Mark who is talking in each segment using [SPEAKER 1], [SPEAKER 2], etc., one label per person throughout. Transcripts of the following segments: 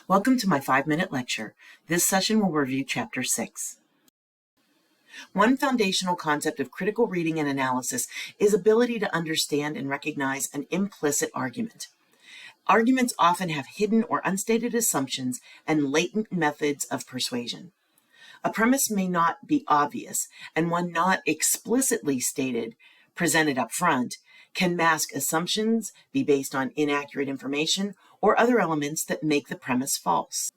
[SPEAKER 1] Welcome to my 5-minute lecture. This session will review Chapter 6. One foundational concept of critical reading and analysis is ability to understand and recognize an implicit argument. Arguments often have hidden or unstated assumptions and latent methods of persuasion. A premise may not be obvious, and one not explicitly stated, presented up front, can mask assumptions, be based on inaccurate information, or other elements that make the premise false.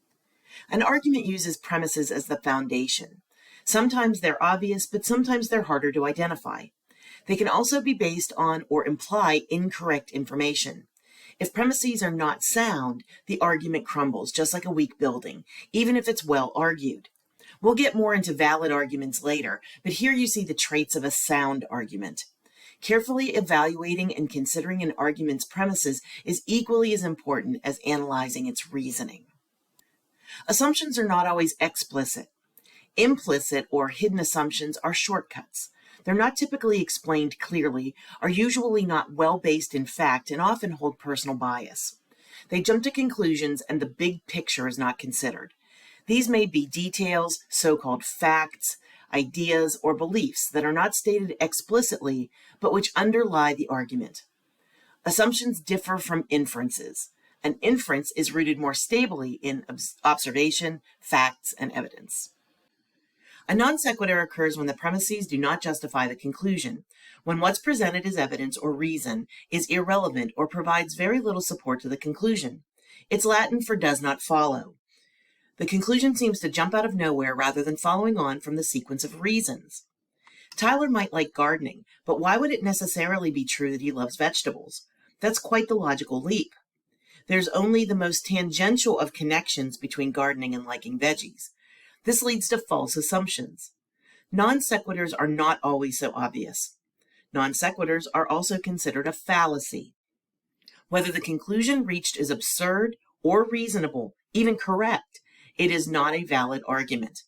[SPEAKER 1] An argument uses premises as the foundation. Sometimes they're obvious, but sometimes they're harder to identify. They can also be based on or imply incorrect information. If premises are not sound, the argument crumbles, just like a weak building, even if it's well argued. We'll get more into valid arguments later, but here you see the traits of a sound argument. Carefully evaluating and considering an argument's premises is equally as important as analyzing its reasoning. Assumptions are not always explicit. Implicit or hidden assumptions are shortcuts. They're not typically explained clearly, are usually not well based in fact, and often hold personal bias. They jump to conclusions and the big picture is not considered. These may be details, so-called facts, ideas, or beliefs that are not stated explicitly, but which underlie the argument. Assumptions differ from inferences. An inference is rooted more stably in observation, facts, and evidence. A non sequitur occurs when the premises do not justify the conclusion, when what's presented as evidence or reason is irrelevant or provides very little support to the conclusion. It's Latin for does not follow. The conclusion seems to jump out of nowhere rather than following on from the sequence of reasons. Tyler might like gardening, but why would it necessarily be true that he loves vegetables? That's quite the logical leap. There's only the most tangential of connections between gardening and liking veggies. This leads to false assumptions. Non sequiturs are not always so obvious. Non sequiturs are also considered a fallacy. Whether the conclusion reached is absurd or reasonable, even correct, it is not a valid argument.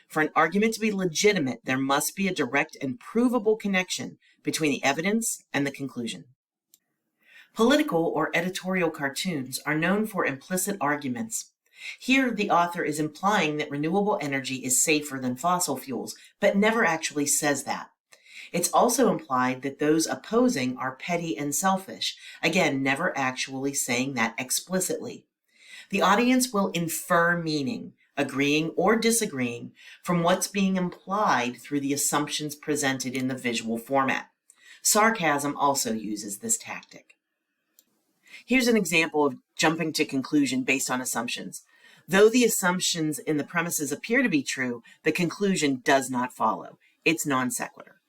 [SPEAKER 1] For an argument to be legitimate, there must be a direct and provable connection between the evidence and the conclusion. Political or editorial cartoons are known for implicit arguments. Here, the author is implying that renewable energy is safer than fossil fuels, but never actually says that. It's also implied that those opposing are petty and selfish, again, never actually saying that explicitly. The audience will infer meaning, agreeing or disagreeing, from what's being implied through the assumptions presented in the visual format. Sarcasm also uses this tactic. Here's an example of jumping to conclusion based on assumptions. Though the assumptions in the premises appear to be true, the conclusion does not follow. It's non sequitur.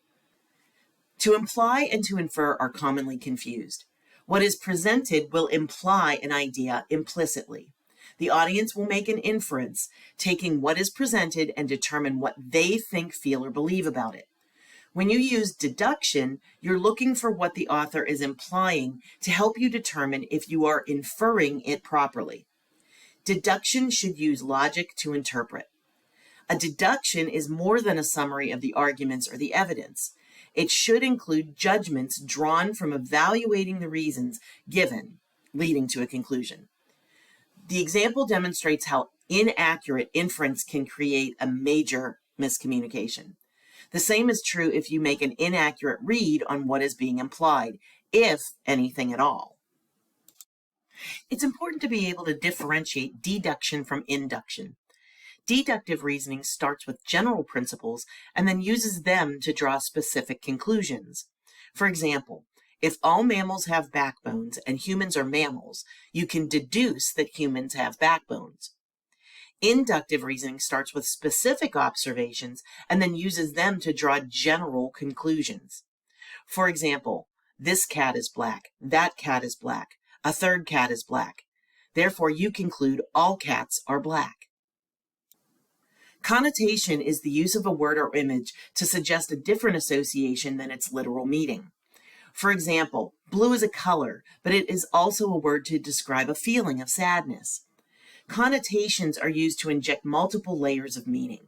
[SPEAKER 1] To imply and to infer are commonly confused. What is presented will imply an idea implicitly. The audience will make an inference, taking what is presented and determine what they think, feel, or believe about it. When you use deduction, you're looking for what the author is implying to help you determine if you are inferring it properly. Deduction should use logic to interpret. A deduction is more than a summary of the arguments or the evidence. It should include judgments drawn from evaluating the reasons given, leading to a conclusion. The example demonstrates how inaccurate inference can create a major miscommunication. The same is true if you make an inaccurate read on what is being implied, if anything at all. It's important to be able to differentiate deduction from induction. Deductive reasoning starts with general principles and then uses them to draw specific conclusions. For example, if all mammals have backbones and humans are mammals, you can deduce that humans have backbones. Inductive reasoning starts with specific observations and then uses them to draw general conclusions. For example, this cat is black, that cat is black, a third cat is black. Therefore, you conclude all cats are black. Connotation is the use of a word or image to suggest a different association than its literal meaning. For example, blue is a color, but it is also a word to describe a feeling of sadness. Connotations are used to inject multiple layers of meaning.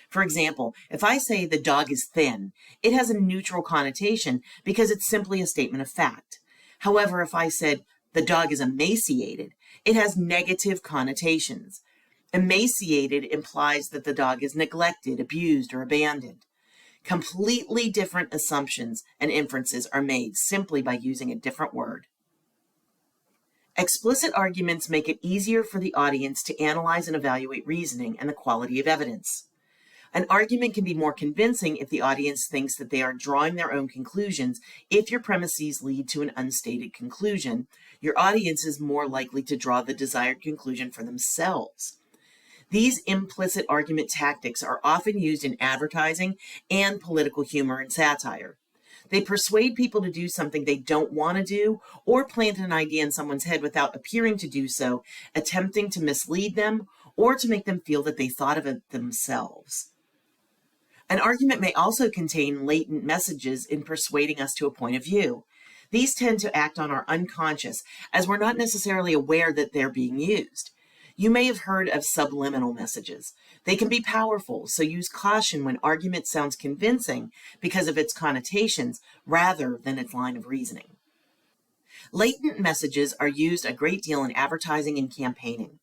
[SPEAKER 1] For example, if I say the dog is thin, it has a neutral connotation because it's simply a statement of fact. However, if I said the dog is emaciated, it has negative connotations. Emaciated implies that the dog is neglected, abused, or abandoned. Completely different assumptions and inferences are made simply by using a different word. Explicit arguments make it easier for the audience to analyze and evaluate reasoning and the quality of evidence. An argument can be more convincing if the audience thinks that they are drawing their own conclusions. If your premises lead to an unstated conclusion, your audience is more likely to draw the desired conclusion for themselves. These implicit argument tactics are often used in advertising and political humor and satire. They persuade people to do something they don't want to do or plant an idea in someone's head without appearing to do so, attempting to mislead them or to make them feel that they thought of it themselves. An argument may also contain latent messages in persuading us to a point of view. These tend to act on our unconscious, as we're not necessarily aware that they're being used. You may have heard of subliminal messages. They can be powerful, so use caution when argument sounds convincing because of its connotations rather than its line of reasoning. Latent messages are used a great deal in advertising and campaigning.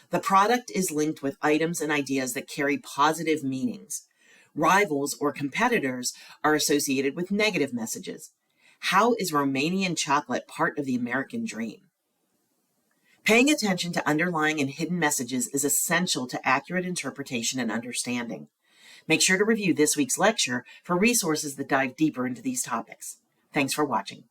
[SPEAKER 1] The product is linked with items and ideas that carry positive meanings. Rivals or competitors are associated with negative messages. How is Romanian chocolate part of the American dream? Paying attention to underlying and hidden messages is essential to accurate interpretation and understanding. Make sure to review this week's lecture for resources that dive deeper into these topics. Thanks for watching.